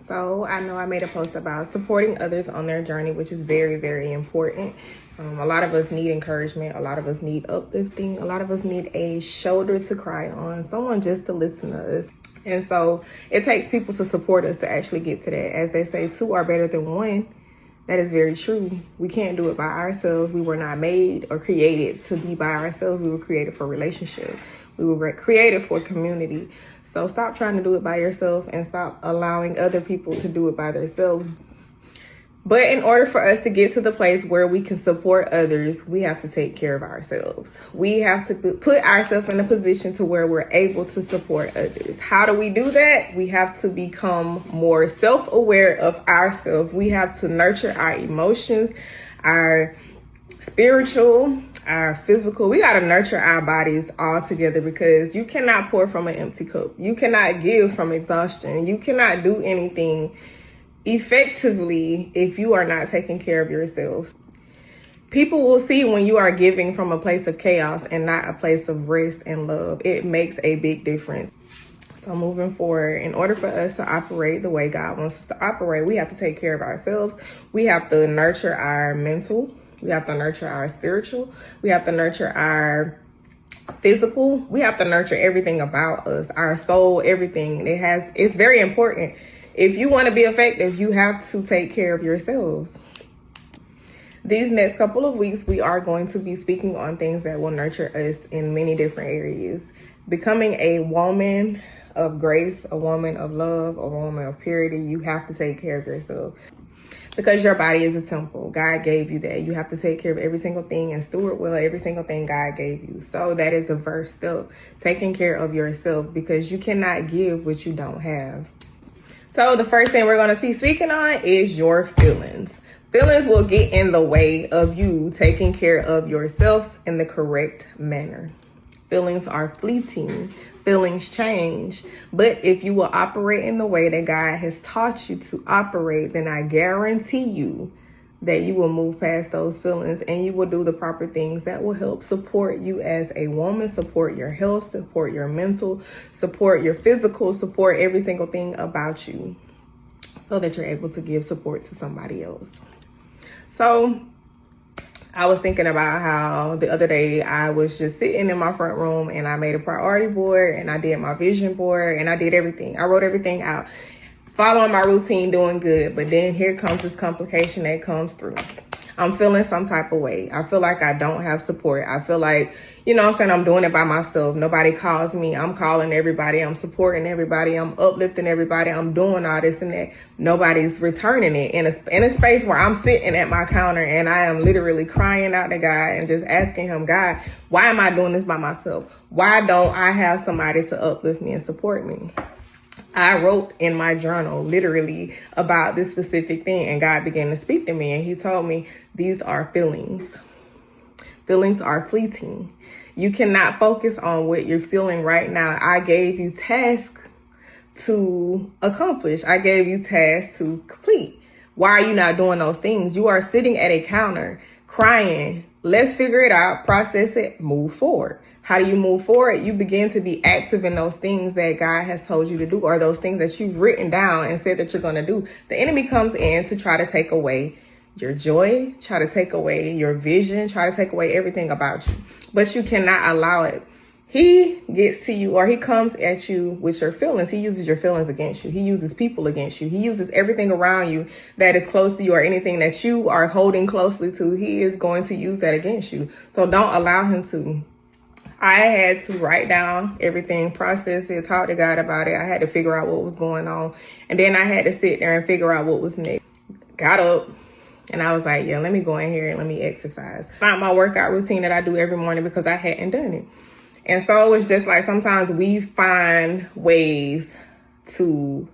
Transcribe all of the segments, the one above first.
So I know I made a post about supporting others on their journey, which is very, very important. A lot of us need encouragement. A lot of us need uplifting. A lot of us need a shoulder to cry on, someone just to listen to us. And so it takes people to support us to actually get to that. As they say, two are better than one. That is very true. We can't do it by ourselves. We were not made or created to be by ourselves. We were created for relationship. We were created for community. So stop trying to do it by yourself and stop allowing other people to do it by themselves. But in order for us to get to the place where we can support others, we have to take care of ourselves. We have to put ourselves in a position to where we're able to support others. How do we do that? We have to become more self-aware of ourselves. We have to nurture our emotions, our spiritual, our physical. We got to nurture our bodies all together, because you cannot pour from an empty cup. You cannot give from exhaustion. You cannot do anything effectively if you are not taking care of yourselves. People will see when you are giving from a place of chaos and not a place of rest and love. It makes a big difference. So moving forward, in order for us to operate the way God wants us to operate, we have to take care of ourselves. We have to nurture our mental. We have to nurture our spiritual. We have to nurture our physical. We have to nurture everything about us, our soul, everything. It's very important. If you want to be effective, you have to take care of yourselves. These next couple of weeks, we are going to be speaking on things that will nurture us in many different areas. Becoming a woman of grace, a woman of love, a woman of purity, you have to take care of yourself. Because your body is a temple. God gave you that. You have to take care of every single thing and steward well every single thing God gave you. So that is the first step, taking care of yourself, because you cannot give what you don't have. So the first thing we're going to be speaking on is your feelings. Feelings will get in the way of you taking care of yourself in the correct manner. Feelings are fleeting. Feelings change. But if you will operate in the way that God has taught you to operate, then I guarantee you that you will move past those feelings and you will do the proper things that will help support you as a woman, support your health, support your mental, support your physical, support every single thing about you, so that you're able to give support to somebody else. So I was thinking about how the other day I was just sitting in my front room and I made a priority board and I did my vision board and I did everything. I wrote everything out, following my routine, doing good. But then here comes this complication that comes through. I'm feeling some type of way. I feel like I don't have support. I feel like, I'm doing it by myself. Nobody calls me. I'm calling everybody. I'm supporting everybody. I'm uplifting everybody. I'm doing all this and that. Nobody's returning it in a space where I'm sitting at my counter and I am literally crying out to God and just asking him, God, why am I doing this by myself? Why don't I have somebody to uplift me and support me? I wrote in my journal literally about this specific thing, and God began to speak to me, and he told me these are feelings. Feelings are fleeting. You cannot focus on what you're feeling right now. I gave you tasks to accomplish. I gave you tasks to complete. Why are you not doing those things? You are sitting at a counter crying. Let's figure it out, process it, move forward. How do you move forward? You begin to be active in those things that God has told you to do, or those things that you've written down and said that you're going to do. The enemy comes in to try to take away your joy, try to take away your vision, try to take away everything about you. But you cannot allow it. He gets to you, or he comes at you with your feelings. He uses your feelings against you. He uses people against you. He uses everything around you that is close to you, or anything that you are holding closely to. He is going to use that against you. So don't allow him to. I had to write down everything, process it, talk to God about it. I had to figure out what was going on. And then I had to sit there and figure out what was next. Got up and I was like, yeah, let me go in here and let me exercise. Find my workout routine that I do every morning because I hadn't done it. And so it was just like, sometimes we find ways to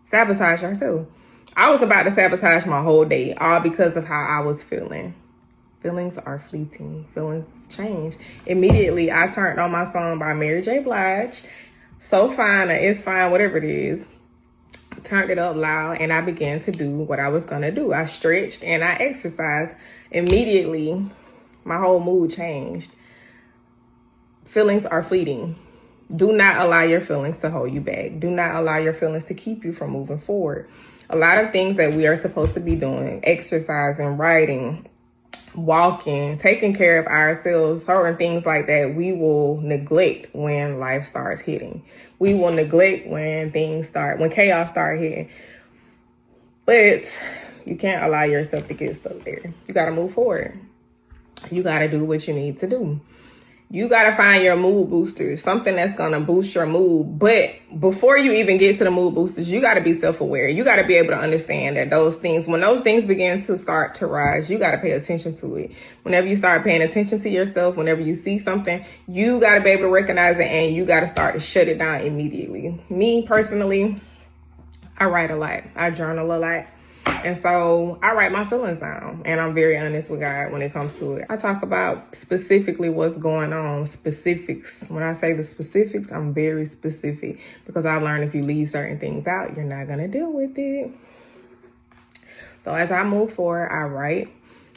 sabotage ourselves. I was about to sabotage my whole day, all because of how I was feeling. Feelings are fleeting. Feelings change. Immediately, I turned on my song by Mary J. Blige, So Fine, or It's Fine, whatever it is. Turned it up loud, and I began to do what I was going to do. I stretched and I exercised. Immediately, my whole mood changed. Feelings are fleeting. Do not allow your feelings to hold you back. Do not allow your feelings to keep you from moving forward. A lot of things that we are supposed to be doing, exercising, writing, walking, taking care of ourselves, certain things like that, we will neglect when life starts hitting. We will neglect when when chaos start hitting. But you can't allow yourself to get stuck there. You got to move forward. You got to do what you need to do. You got to find your mood boosters, something that's going to boost your mood. But before you even get to the mood boosters, you got to be self-aware. You got to be able to understand that when those things begin to start to rise, you got to pay attention to it. Whenever you start paying attention to yourself, whenever you see something, you got to be able to recognize it, and you got to start to shut it down immediately. Me personally, I write a lot. I journal a lot. And so I write my feelings down, and I'm very honest with God when it comes to it. I talk about specifically what's going on, specifics. When I say the specifics, I'm very specific, because I learned if you leave certain things out, you're not going to deal with it. So as I move forward, I write,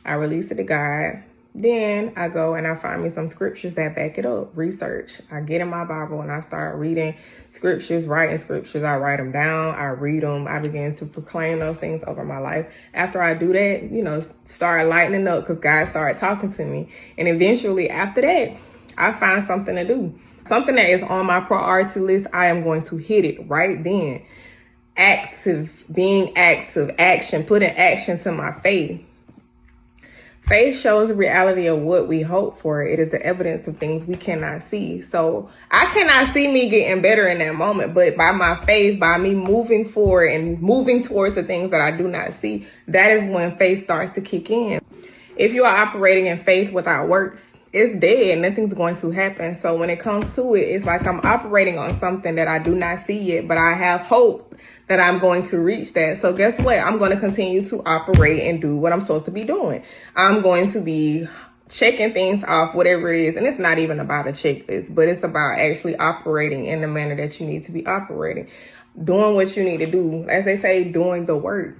I release it to God. Then I go and I find me some scriptures that back it up, research. I get in my Bible and I start reading scriptures, writing scriptures. I write them down, I read them. I begin to proclaim those things over my life. After I do that, start lightening up, because God started talking to me. And eventually after that, I find something to do. Something that is on my priority list, I am going to hit it right then. Being active, action, putting action to my faith. Faith shows the reality of what we hope for. It is the evidence of things we cannot see. So I cannot see me getting better in that moment, but by my faith, by me moving forward and moving towards the things that I do not see, that is when faith starts to kick in. If you are operating in faith without works, it's dead. Nothing's going to happen. So when it comes to it, it's like I'm operating on something that I do not see yet, but I have hope that I'm going to reach that. So guess what? I'm going to continue to operate and do what I'm supposed to be doing. I'm going to be checking things off, whatever it is. And it's not even about a checklist, but it's about actually operating in the manner that you need to be operating. Doing what you need to do. As they say, doing the work.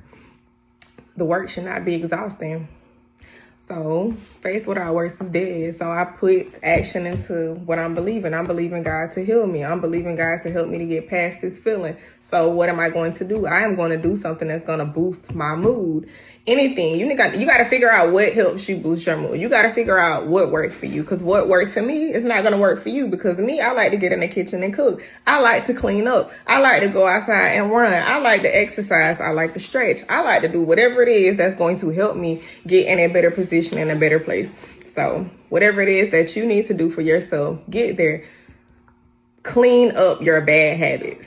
The work should not be exhausting. So faith without works is dead. So I put action into what I'm believing. I'm believing God to heal me. I'm believing God to help me to get past this feeling. So what am I going to do? I am going to do something that's going to boost my mood. Anything. You got to figure out what helps you boost your mood. You got to figure out what works for you, because what works for me is not going to work for you. Because me, I like to get in the kitchen and cook. I like to clean up. I like to go outside and run. I like to exercise. I like to stretch. I like to do whatever it is that's going to help me get in a better position, in a better place. So whatever it is that you need to do for yourself, get there. Clean up your bad habits.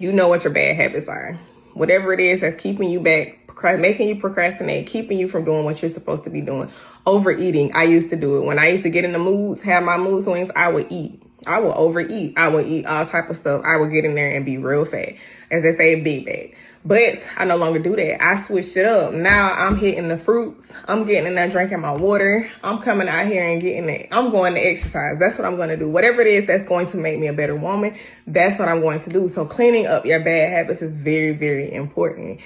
You know what your bad habits are. Whatever it is that's keeping you back, making you procrastinate, keeping you from doing what you're supposed to be doing. Overeating. I used to do it. When I used to get in the moods, have my mood swings, I would eat. I would overeat. I would eat all type of stuff. I would get in there and be real fat. As they say, big bag. But I no longer do that. I switched it up. Now I'm hitting the fruits. I'm getting in there drinking my water. I'm coming out here and getting it. I'm going to exercise. That's what I'm going to do. Whatever it is that's going to make me a better woman, that's what I'm going to do. So cleaning up your bad habits is very, very important.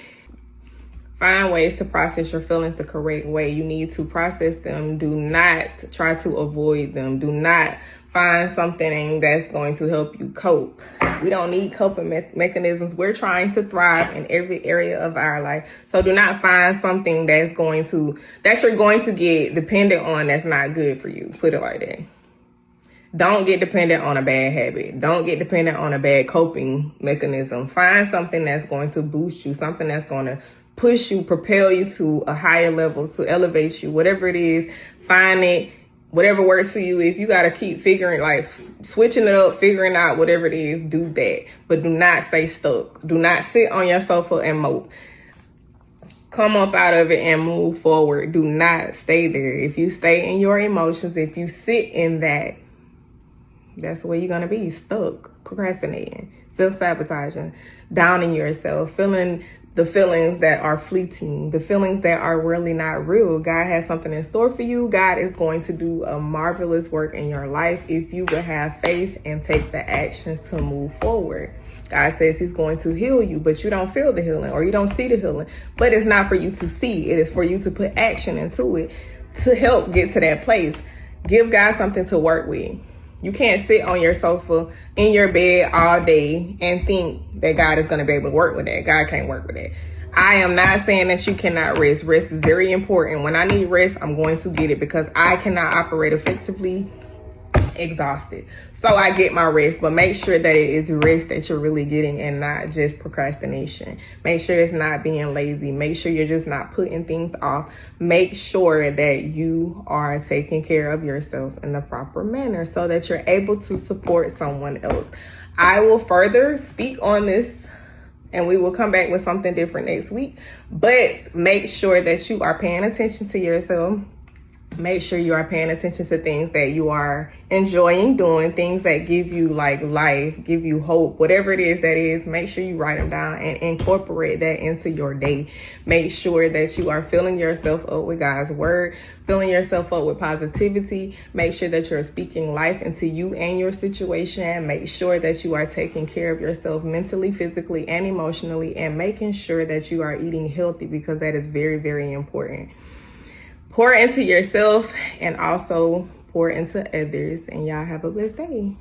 Find ways to process your feelings the correct way. You need to process them. Do not try to avoid them. Do not find something that's going to help you cope. We don't need coping mechanisms. We're trying to thrive in every area of our life. So do not find something that you're going to get dependent on that's not good for you. Put it like that. Don't get dependent on a bad habit. Don't get dependent on a bad coping mechanism. Find something that's going to boost you, something that's going to push you, propel you to a higher level, to elevate you, whatever it is. Find it. Whatever works for you. If you got to keep switching it up, figuring out whatever it is, do that. But do not stay stuck. Do not sit on your sofa and mope. Come up out of it and move forward. Do not stay there. If you stay in your emotions, if you sit in that, that's where you're going to be, stuck, procrastinating, self-sabotaging, downing yourself, feeling the feelings that are fleeting, the feelings that are really not real. God has something in store for you. God is going to do a marvelous work in your life if you will have faith and take the actions to move forward. God says he's going to heal you, but you don't feel the healing or you don't see the healing. But it's not for you to see. It is for you to put action into it to help get to that place. Give God something to work with. You can't sit on your sofa in your bed all day and think that God is going to be able to work with that. God can't work with that. I am not saying that you cannot rest. Rest is very important. When I need rest, I'm going to get it because I cannot operate effectively exhausted. So I get my rest, but make sure that it is rest that you're really getting and not just procrastination. Make sure it's not being lazy. Make sure you're just not putting things off. Make sure that you are taking care of yourself in the proper manner so that you're able to support someone else. I will further speak on this and we will come back with something different next week, but make sure that you are paying attention to yourself. Make sure you are paying attention to things that you are enjoying doing, things that give you like life, give you hope, whatever it is that is. Make sure you write them down and incorporate that into your day. Make sure that you are filling yourself up with God's word, filling yourself up with positivity. Make sure that you're speaking life into you and your situation. Make sure that you are taking care of yourself mentally, physically, and emotionally, and making sure that you are eating healthy because that is very, very important. Pour into yourself and also pour into others. And y'all have a blessed day.